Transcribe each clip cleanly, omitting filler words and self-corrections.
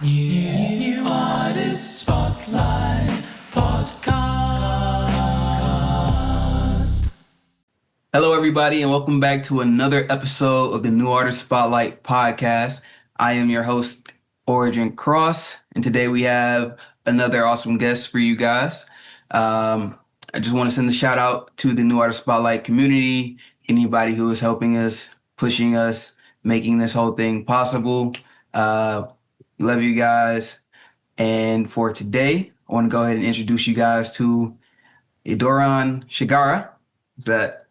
New Artist Spotlight Podcast. Hello, everybody, and welcome back to another episode of the New Artist Spotlight Podcast. I am your host, Crxss, and today we have another awesome guest for you guys. I just want to send a shout out to the New Artist Spotlight community, anybody who is helping us, pushing us, making this whole thing possible. Love you guys. And for today, I want to go ahead and introduce you guys to Idorhan Shagaraa. Is that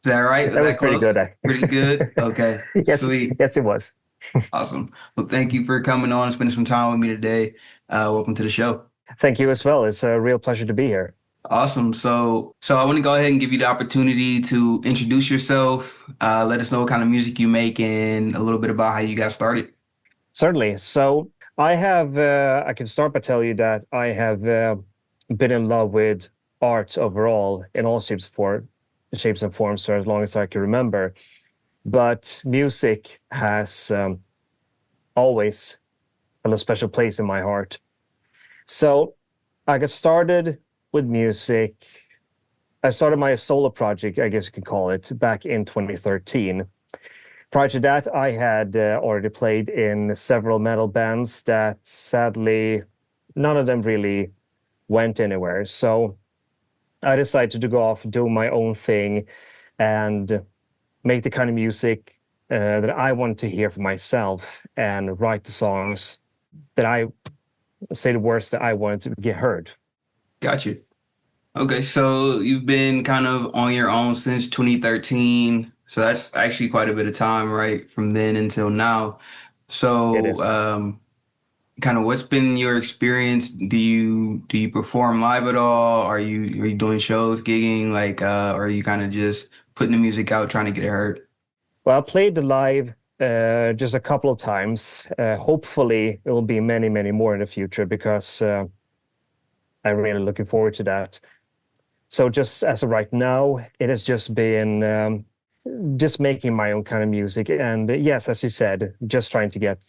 right? That was pretty close? good. Pretty good? Okay. Yes, Sweet. yes, it was. Awesome. Well, thank you for coming on and spending some time with me today. Welcome to the show. Thank you as well. It's a real pleasure to be here. Awesome. So I want to go ahead and give you the opportunity to introduce yourself. Let us know what kind of music you make and a little bit about how you got started. Certainly. So I can start by telling you that I have been in love with art overall in all shapes and forms for as long as I can remember. But music has always held a special place in my heart. So I got started with music. I started my solo project, I guess you could call it, back in 2013. Prior to that, I had already played in several metal bands that sadly, none of them really went anywhere. So I decided to go off, do my own thing, and make the kind of music that I want to hear for myself and write the songs that I say the words that I wanted to get heard. Got you. Okay, so you've been kind of on your own since 2013. So that's actually quite a bit of time, right? From then until now. So It is. kind of what's been your experience? Do you perform live at all? Are you doing shows, gigging, or are you kind of just putting the music out, trying to get it heard? Well, I played live just a couple of times. Hopefully, it will be many, many more in the future because I'm really looking forward to that. So just as of right now, it has just been just making my own kind of music. And yes, as you said, just trying to get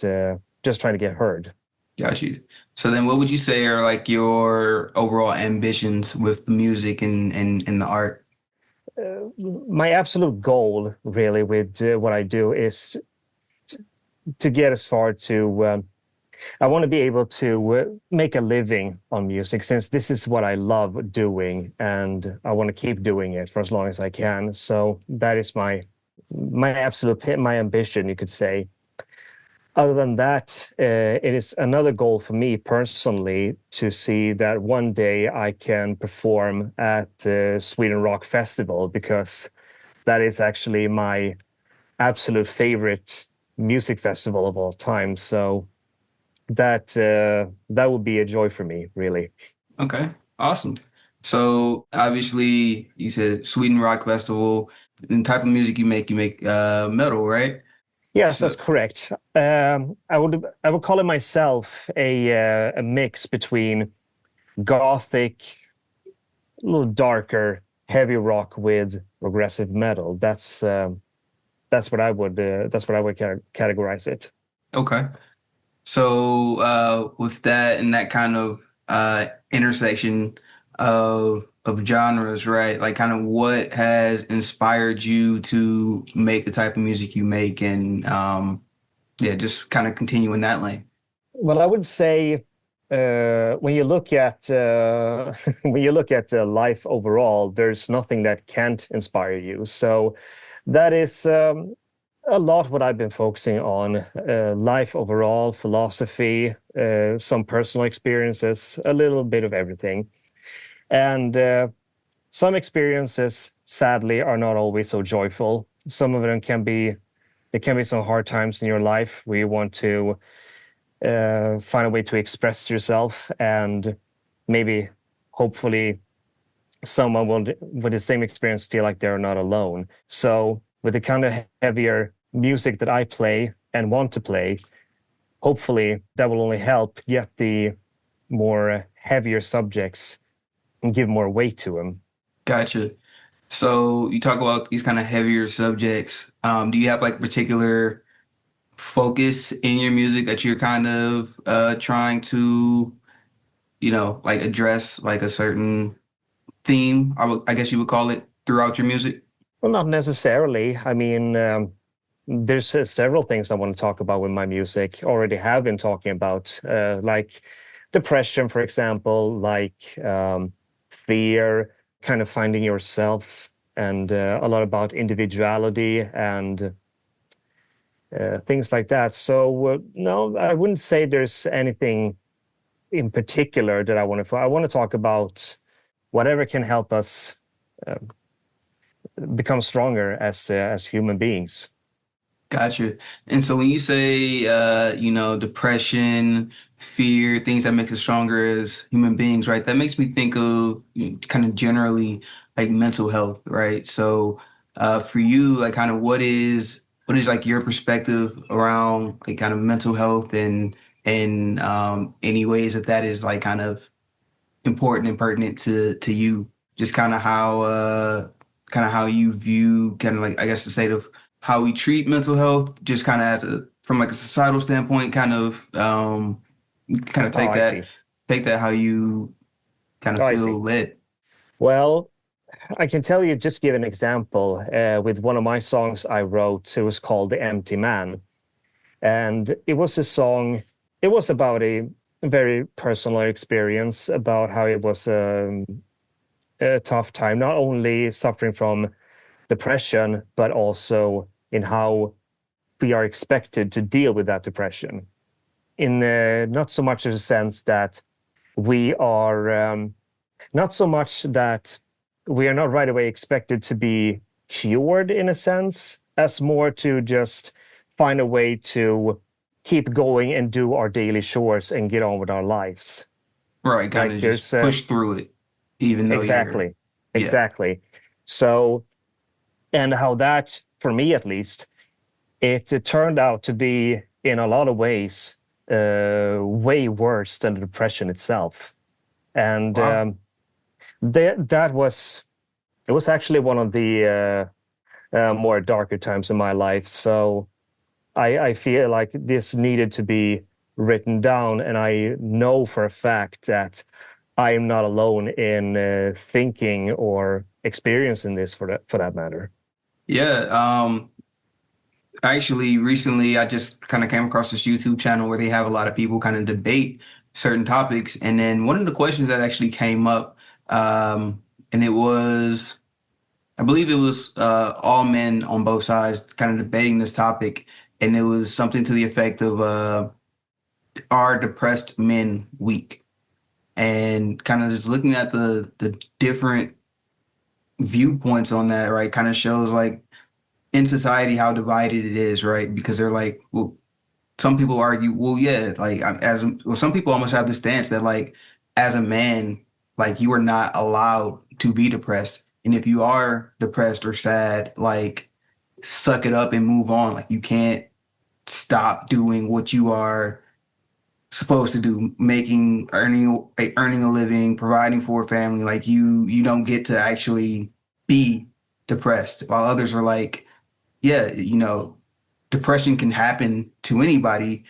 heard. Got you. So then what would you say are like your overall ambitions with the music and the art? My absolute goal really with what I do is to get as far to I want to be able to make a living on music, since this is what I love doing and I want to keep doing it for as long as I can. So that is my ambition, you could say. Other than that, it is another goal for me personally to see that one day I can perform at Sweden Rock Festival, because that is actually my absolute favorite music festival of all time. So that would be a joy for me, really. Okay, awesome. So obviously you said Sweden Rock Festival. The type of music you make metal, right? Yes, So, that's correct. I would call it myself a mix between gothic, a little darker, heavy rock with progressive metal. That's what I would categorize it. okay. So with that and that kind of intersection of genres, right? Like kind of what has inspired you to make the type of music you make and just kind of continue in that lane. Well, I would say when you look at life overall, there's nothing that can't inspire you. So that is a lot what I've been focusing on: life overall, philosophy, some personal experiences, a little bit of everything. And some experiences, sadly, are not always so joyful. Some of them can be some hard times in your life where you want to find a way to express yourself, and maybe, hopefully, someone will, with the same experience, feel like they're not alone. So with the kind of heavier music that I play and want to play, hopefully that will only help get the more heavier subjects and give more weight to them. Gotcha. So you talk about these kind of heavier subjects. Do you have like particular focus in your music that you're kind of trying to, like address like a certain theme, I guess you would call it, throughout your music? Well, not necessarily. I mean, there's several things I want to talk about with my music. Already have been talking about, like depression, for example, like fear, kind of finding yourself, and a lot about individuality and things like that. So no, I wouldn't say there's anything in particular that I want to. I want to talk about whatever can help us become stronger as human beings. Gotcha. And so when you say, depression, fear, things that make us stronger as human beings, right? That makes me think of kind of generally like mental health, right? So for you, like kind of what is like your perspective around like kind of mental health and any ways that is like kind of important and pertinent to you, just kind of how you view kind of like, I guess, the state of how we treat mental health, just kind of from like a societal standpoint, kind of take I see. take that how you kind of I see. feel led. Well, I can tell you, just give an example with one of my songs I wrote. It was called The Empty Man. And it was a song, it was about a very personal experience about how it was a tough time, not only suffering from depression, but also in how we are expected to deal with that depression. In not so much in the sense that we are, not so much that we are not right away expected to be cured in a sense, as more to just find a way to keep going and do our daily chores and get on with our lives. Right, kind Like of there's just push through it, even though exactly, yeah. exactly. So, and how that, for me at least, it turned out to be in a lot of ways way worse than the depression itself. And Wow. that was, it was actually one of the more darker times in my life. So I feel like this needed to be written down, and I know for a fact that I am not alone in thinking or experiencing this for that matter. Yeah. Actually, recently I just kind of came across this YouTube channel where they have a lot of people kind of debate certain topics, and then one of the questions that actually came up, and it was, I believe it was all men on both sides kind of debating this topic, and it was something to the effect of are depressed men weak? And kind of just looking at the different viewpoints on that, right, kind of shows like in society how divided it is, right? Because they're like, well, some people argue, well, yeah, like some people almost have the stance that like as a man, like you are not allowed to be depressed. And if you are depressed or sad, like suck it up and move on. Like you can't stop doing what you are supposed to do, earning a living, providing for a family. Like you don't get to actually be depressed, while others are like, yeah, depression can happen to anybody.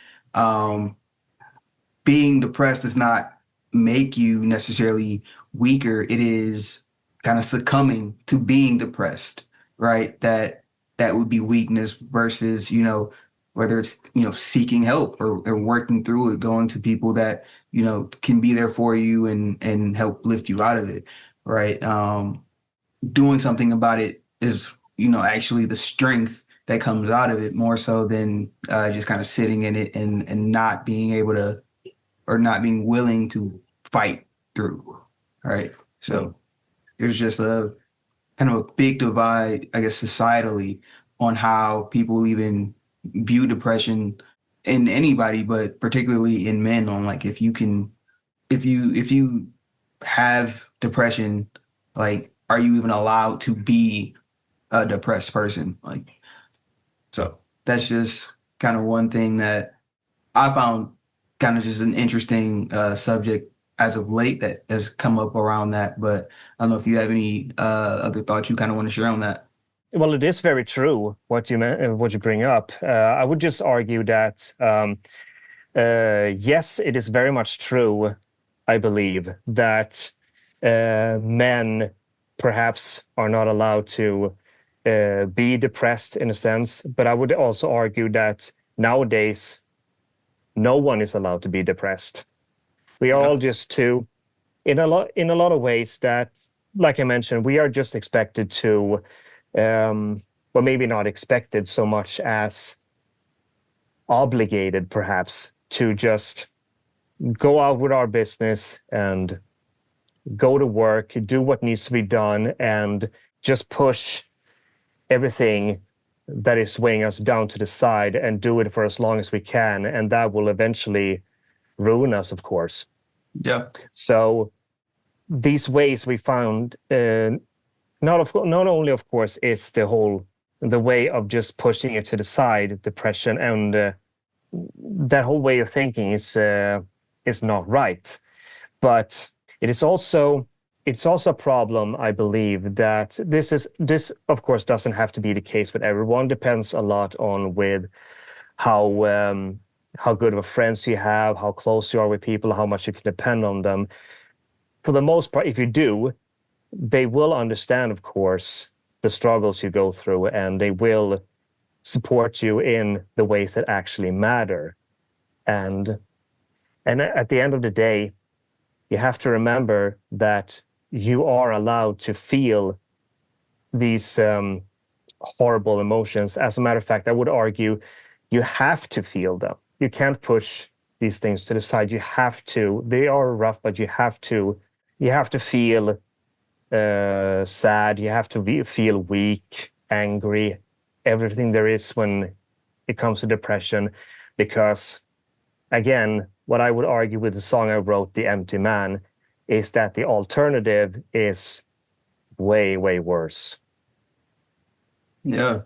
Being depressed does not make you necessarily weaker. It is kind of succumbing to being depressed, right? That would be weakness versus, whether it's, seeking help or working through it, going to people that, can be there for you and help lift you out of it, right? Doing something about it is, actually the strength that comes out of it more so than just kind of sitting in it and not being able to, or not being willing to fight through, right? So there's just a kind of a big divide, I guess, societally on how people even view depression in anybody, but particularly in men, on like if you have depression, like are you even allowed to be a depressed person? Like, so that's just kind of one thing that I found kind of just an interesting subject as of late that has come up around that. But I don't know if you have any other thoughts you kind of want to share on that. Well, it is very true what you bring up. I would just argue that yes, it is very much true. I believe that men perhaps are not allowed to be depressed in a sense, but I would also argue that nowadays no one is allowed to be depressed. We are all just too, in a lot of ways that, like I mentioned, we are just expected to, well, maybe not expected so much as obligated, perhaps, to just go out with our business and go to work, do what needs to be done, and just push everything that is weighing us down to the side and do it for as long as we can. And that will eventually ruin us, of course. Yeah. So these ways we found, not only, of course, is the way of just pushing it to the side, depression, and that whole way of thinking is not right. But it's also a problem, I believe, that this of course doesn't have to be the case with everyone. Depends a lot on with how good of a friends you have, how close you are with people, how much you can depend on them. For the most part, if you do, they will understand, of course, the struggles you go through, and they will support you in the ways that actually matter. And at the end of the day, you have to remember that you are allowed to feel these horrible emotions. As a matter of fact, I would argue you have to feel them. You can't push these things to the side. You have to. They are rough, but you have to feel sad. You have to feel weak, angry, everything there is when it comes to depression. Because, again, what I would argue with the song I wrote, The Empty Man, is that the alternative is way, way worse. Yeah.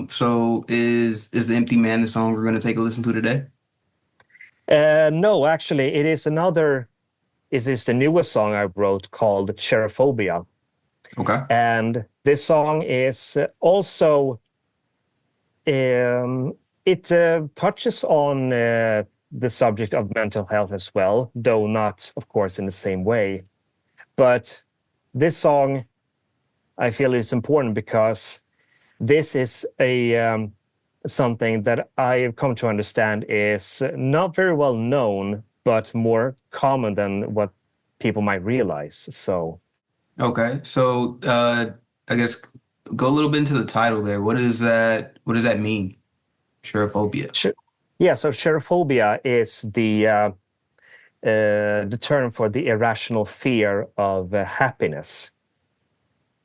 So is The Empty Man the song we're going to take a listen to today? No, actually, it is the newest song I wrote called Cherophobia. Okay. And this song is also, it touches on the subject of mental health as well, though not, of course, in the same way. But this song, I feel, is important because this is something that I've come to understand is not very well known, but more common than what people might realize. So, okay. So I guess go a little bit into the title there. What does that mean? Cherophobia. Yeah, so cherophobia is the term for the irrational fear of happiness.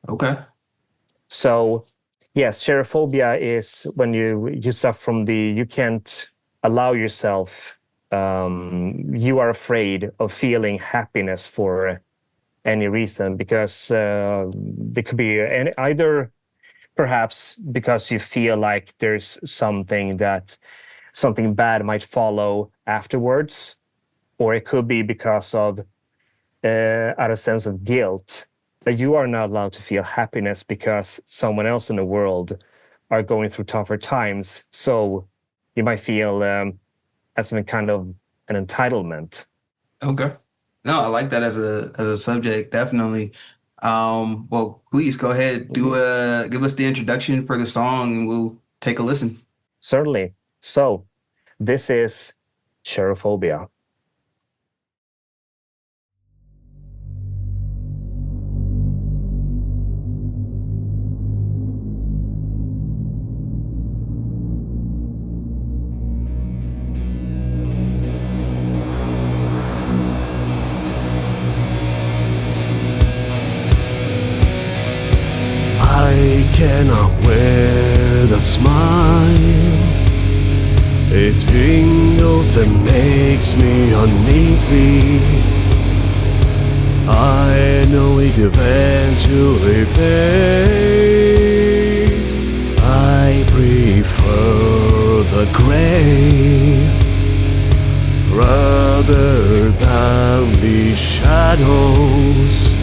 Okay. So, yes, cherophobia is when you suffer from you can't allow yourself, you are afraid of feeling happiness for any reason, because there could be either perhaps because you feel like there's something bad might follow afterwards, or it could be because of out of sense of guilt that you are not allowed to feel happiness because someone else in the world are going through tougher times. So you might feel as a kind of an entitlement. Okay. No, I like that as a subject, definitely. Well, please go ahead, give us the introduction for the song, and we'll take a listen. Certainly. So this is Cherophobia. I cannot wear the smile. It tingles and makes me uneasy. I know it eventually fades. I prefer the gray rather than the shadows.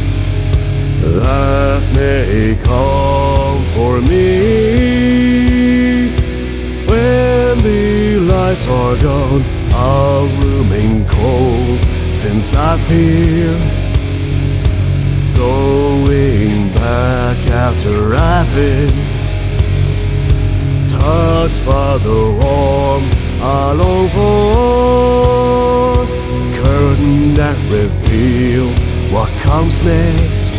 that may come for me. When the lights are gone, I'll remain cold, since I fear going back after I've been touched by the warmth I long for. A curtain that reveals what comes next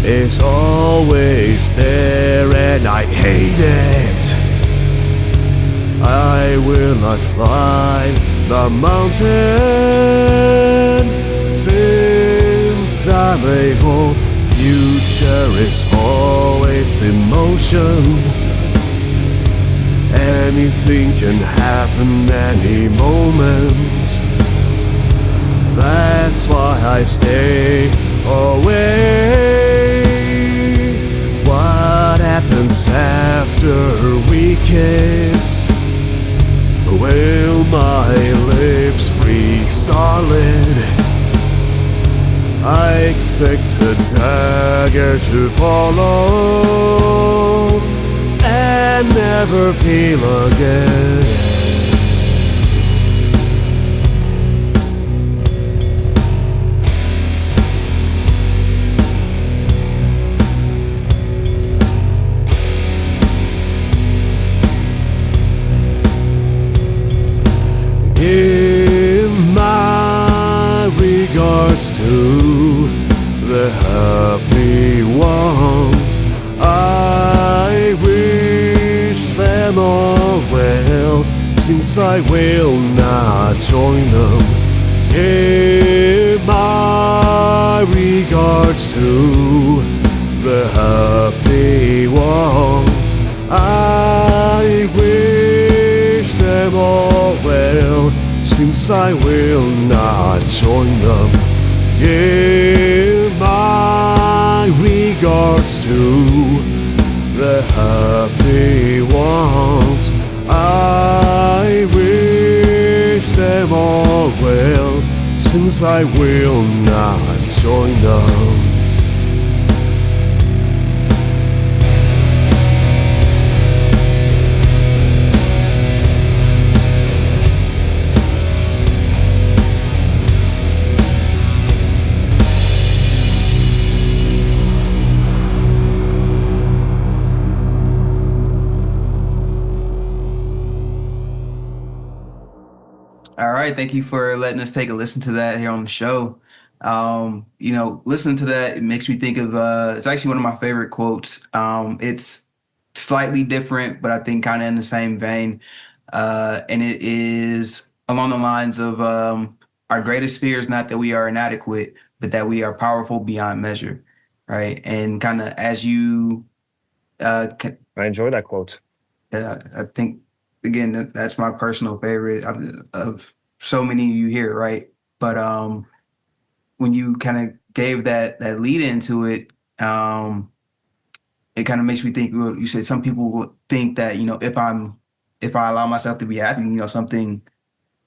is always there, and I hate it. I will not climb the mountain, since I'm a whole future is always in motion. Anything can happen any moment. That's why I stay away. What happens after we kiss? Will my lips freeze solid? I expect a dagger to follow and never feel again. Give my regards to the happy ones. I wish them all well, since I will not join them. Give my regards to the happy ones. I wish them all well, since I will not join them. Give my regards to the happy ones. I wish them all well, since I will not join them. All right, thank you for letting us take a listen to that here on the show. Listening to that, it makes me think of it's actually one of my favorite quotes. It's slightly different, but I think kind of in the same vein. And it is along the lines of our greatest fear is not that we are inadequate, but that we are powerful beyond measure, right? And kind of as you, I enjoy that quote. I think again that's my personal favorite of so many you hear, right? But when you kind of gave that lead into it, it kind of makes me think. Well, you said some people think that if I allow myself to be happy, something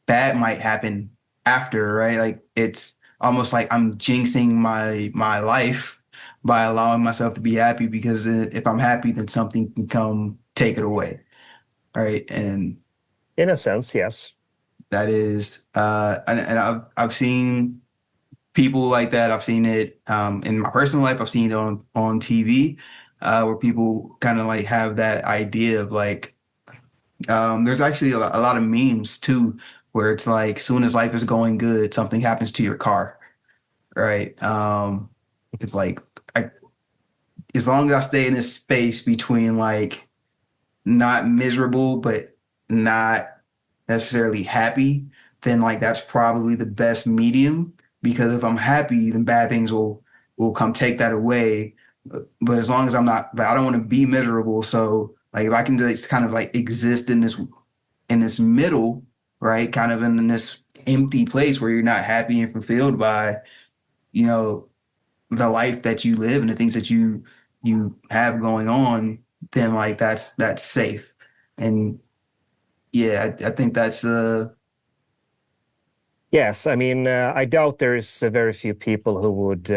bad might happen after, right? Like it's almost like I'm jinxing my life by allowing myself to be happy, because if I'm happy, then something can come take it away, right? And in a sense, yes. That is, and I've seen people like that. I've seen it in my personal life. I've seen it on TV, where people kind of like have that idea of like, there's actually a lot of memes too, where it's like, soon as life is going good, something happens to your car, right? It's like, as long as I stay in this space between like not miserable, but not necessarily happy, then like that's probably the best medium, because if I'm happy, then bad things will come take that away. But as long as I'm not, but I don't want to be miserable. So like if I can just kind of like exist in this middle, right? Kind of in this empty place where you're not happy and fulfilled by, the life that you live and the things that you have going on, then like that's safe. And yeah, I think that's Yes, I mean, I doubt there's very few people who would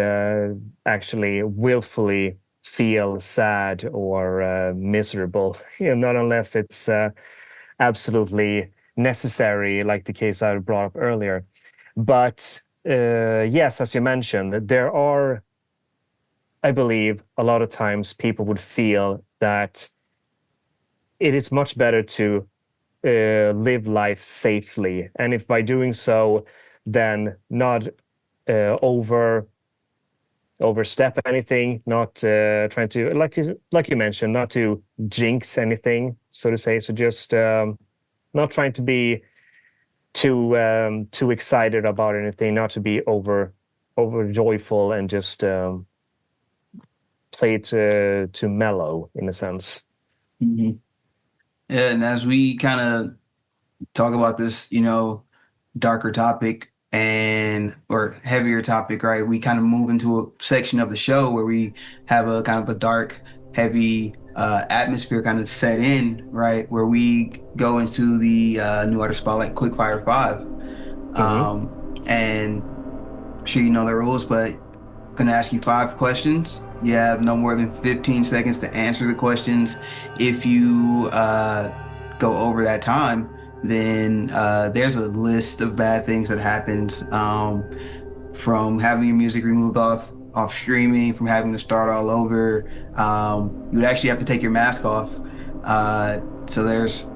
actually willfully feel sad or miserable, not unless it's absolutely necessary, like the case I brought up earlier. But yes, as you mentioned, there are, I believe, a lot of times people would feel that it is much better to live life safely, and if by doing so, then not overstep anything, not trying to, like you mentioned, not to jinx anything, so to say. So just not trying to be too excited about anything, not to be over joyful, and just play to mellow in a sense. Mm-hmm. Yeah, and as we kind of talk about this, darker topic or heavier topic, right? We kind of move into a section of the show where we have a kind of a dark, heavy atmosphere kind of set in, right? Where we go into the New Artist Spotlight Quickfire 5. And I'm sure you know the rules, but I'm going to ask you 5 questions. You have no more than 15 seconds to answer the questions. If you go over that time, then there's a list of bad things that happens, from having your music removed off streaming, from having to start all over. You would actually have to take your mask off. So there's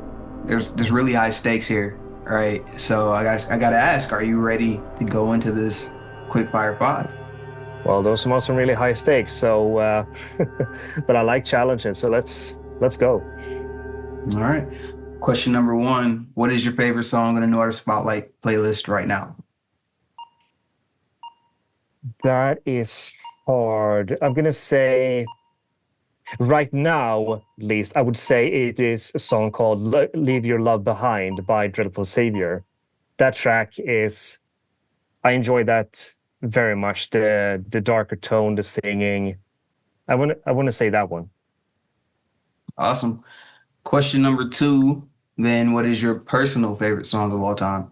really high stakes here, right? So I gotta ask, are you ready to go into this Quickfire 5? Well, those are some really high stakes. So, but I like challenges. So let's go. All right. Question number 1: what is your favorite song on the New Artist Spotlight playlist right now? That is hard. I'm gonna say, right now, at least, I would say it is a song called "Leave Your Love Behind" by Dreadful Savior. That track I enjoy that very much. The darker tone, the singing. I want to say that one. Awesome. Question number 2: then what is your personal favorite song of all time?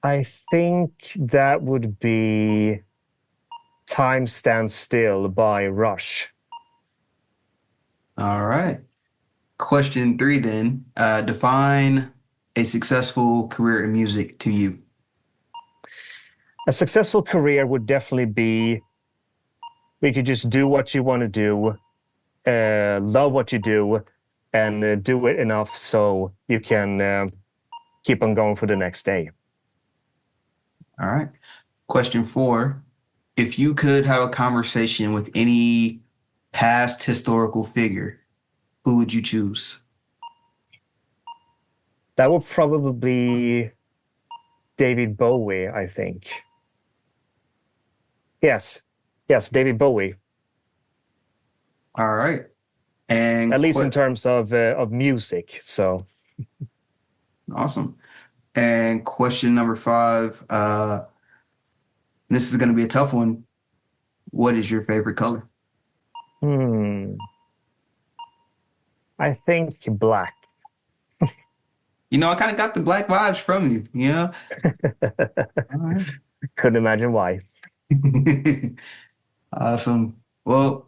I think that would be "Time Stands Still" by Rush. All right. Question 3 then. Define a successful career in music to you. A successful career would definitely be, you could just do what you want to do, love what you do, and do it enough so you can keep on going for the next day. All right. Question 4: if you could have a conversation with any past historical figure, who would you choose? That would probably be David Bowie, I think. Yes, David Bowie. All right. And at least in terms of music. So awesome. And question number 5, this is going to be a tough one. What is your favorite color? I think black. I kind of got the black vibes from you, All right. Couldn't imagine why. Awesome. Well,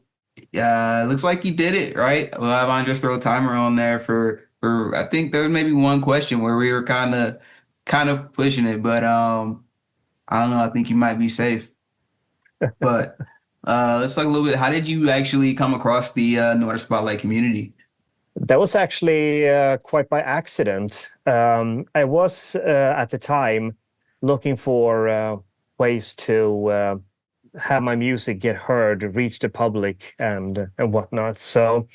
looks like you did it, right? We'll have Andres throw a timer on there for I think there was maybe one question where we were kind of pushing it, but I don't know. I think you might be safe. But let's talk a little bit. How did you actually come across the New Artist Spotlight community? That was actually quite by accident. I was at the time looking for ways to have my music get heard, reach the public, and whatnot. So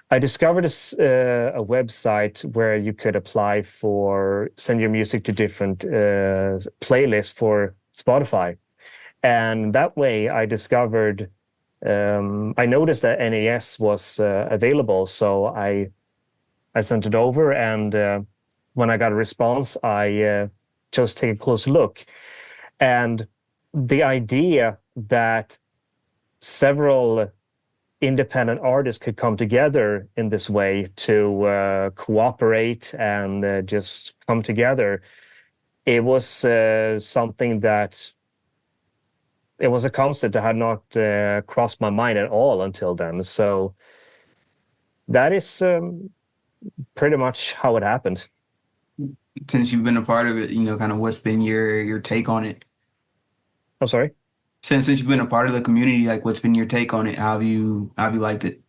I discovered a website where you could apply for send your music to different playlists for Spotify, and that way I discovered. I noticed that NAS was available, so I sent it over, and when I got a response, I chose to take a close look. And the idea that several independent artists could come together in this way to cooperate and just come together, it was something that it was a concept that had not crossed my mind at all until then. So that is pretty much how it happened. Since you've been a part of it, kind of what's been your take on it? I'm sorry? Since you've been a part of the community, like what's been your take on it? How have you liked it?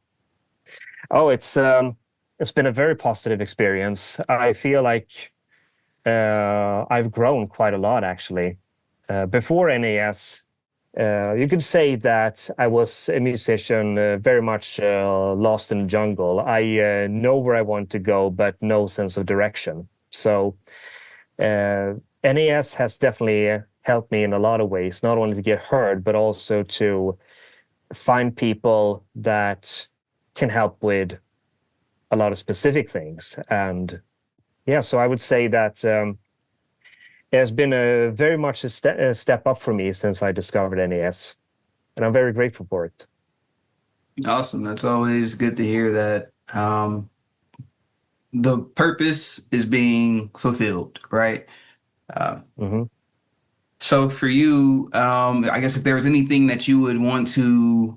Oh, it's been a very positive experience. I feel like I've grown quite a lot, actually. Before NAS, you could say that I was a musician, very much lost in the jungle. I know where I want to go, but no sense of direction. So NAS has definitely helped me in a lot of ways, not only to get heard, but also to find people that can help with a lot of specific things. And yeah, so I would say that it has been very much a step up for me since I discovered NAS, and I'm very grateful for it. Awesome. That's always good to hear that the purpose is being fulfilled, right? So for you, I guess if there was anything that you would want to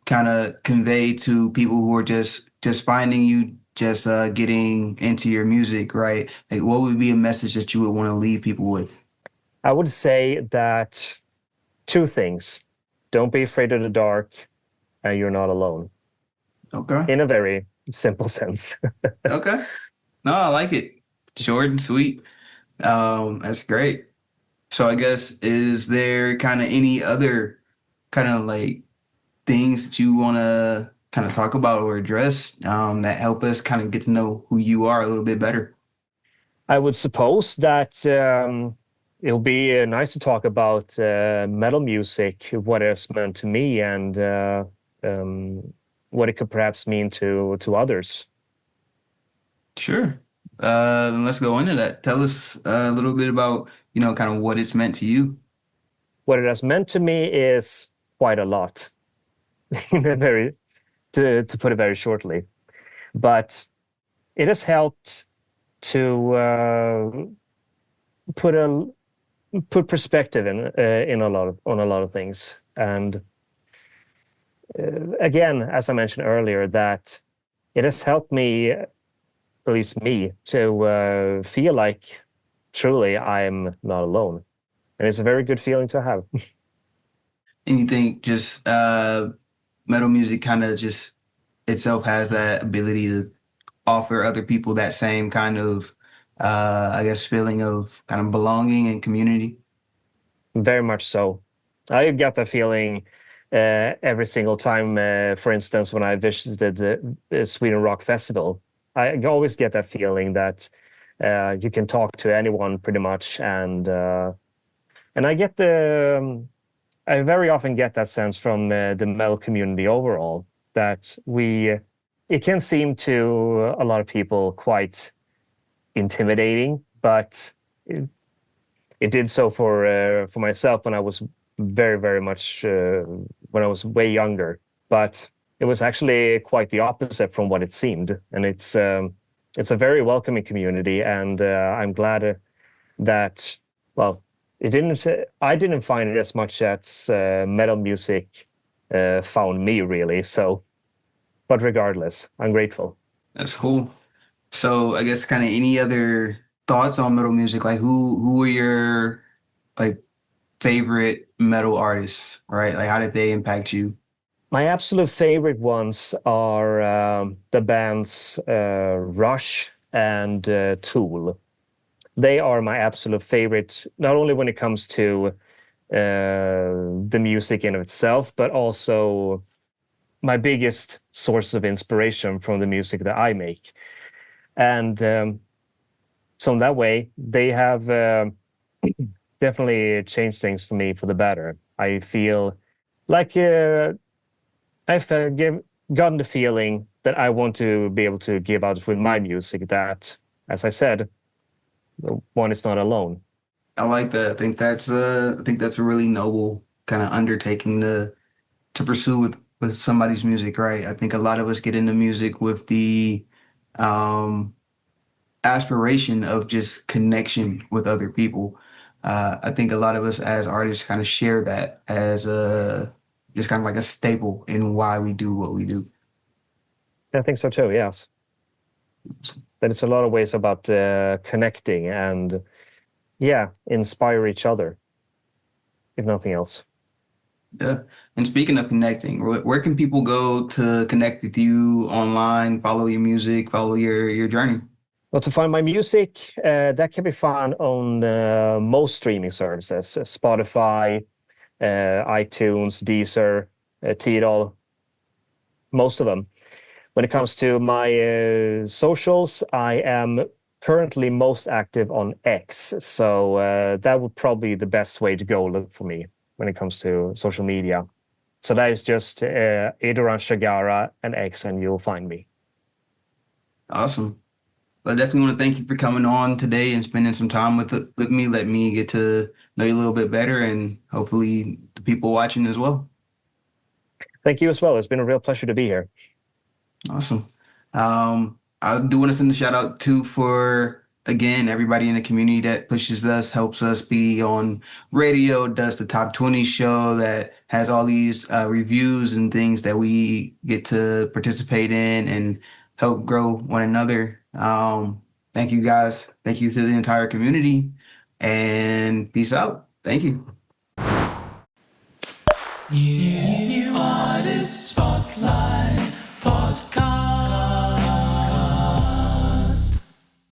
kind of convey to people who are just finding you, just getting into your music, right? Like, what would be a message that you would want to leave people with? I would say that two things. Don't be afraid of the dark, and you're not alone. Okay. In a very simple sense. Okay. No, I like it. Short and sweet. That's great. So I guess, is there kind of any other kind of like things that you want to kind of talk about or address that help us kind of get to know who you are a little bit better? I would suppose that it'll be nice to talk about metal music, what it has meant to me, and what it could perhaps mean to others. Sure. Then let's go into that. Tell us a little bit about, kind of what it's meant to you. What it has meant to me is quite a lot, to put it very shortly. But it has helped to put perspective in on a lot of things. And again, as I mentioned earlier, that it has helped me, at least me, to feel like truly I'm not alone. And it's a very good feeling to have. And you think just metal music kind of just itself has that ability to offer other people that same kind of, I guess, feeling of kind of belonging and community? Very much so. I got that feeling every single time, for instance, when I visited the Sweden Rock Festival. I always get that feeling that you can talk to anyone pretty much, and I very often get that sense from the metal community overall, that it can seem to a lot of people quite intimidating, but it did so for myself when I was very, very much when I was way younger. But it was actually quite the opposite from what it seemed, and it's a very welcoming community, and I'm glad that, well, I didn't find it as much as metal music found me, really. So, but regardless, I'm grateful. That's cool. So I guess kind of any other thoughts on metal music? Like who were your like favorite metal artists, right? Like how did they impact you? My absolute favorite ones are the bands Rush and Tool. They are my absolute favorites, not only when it comes to the music in of itself, but also my biggest source of inspiration from the music that I make. And so in that way, they have definitely changed things for me for the better. I feel like I've gotten the feeling that I want to be able to give out with my music, that, as I said, one is not alone. I like that. I think that's a really noble kind of undertaking to pursue with somebody's music, right? I think a lot of us get into music with the aspiration of just connection with other people. I think a lot of us as artists kind of share that as a just kind of like a staple in why we do what we do. I think so too, yes. That it's a lot of ways about connecting and, inspire each other, if nothing else. Yeah. And speaking of connecting, where can people go to connect with you online, follow your music, follow your journey? Well, to find my music, that can be found on most streaming services, Spotify, iTunes, Deezer, Tidal, most of them. When it comes to my socials, I am currently most active on X. So that would probably be the best way to go look for me when it comes to social media. So that is just Idorhan Shagaraa and X, and you'll find me. Awesome. I definitely want to thank you for coming on today and spending some time with me. Let me get to know you a little bit better, and hopefully the people watching as well. Thank you as well. It's been a real pleasure to be here. Awesome. I do want to send a shout out too for, again, everybody in the community that pushes us, helps us be on radio, does the Top 20 show, that has all these reviews and things that we get to participate in and help grow one another. Thank you guys. Thank you to the entire community, and peace out. Thank you. New Artist Spotlight.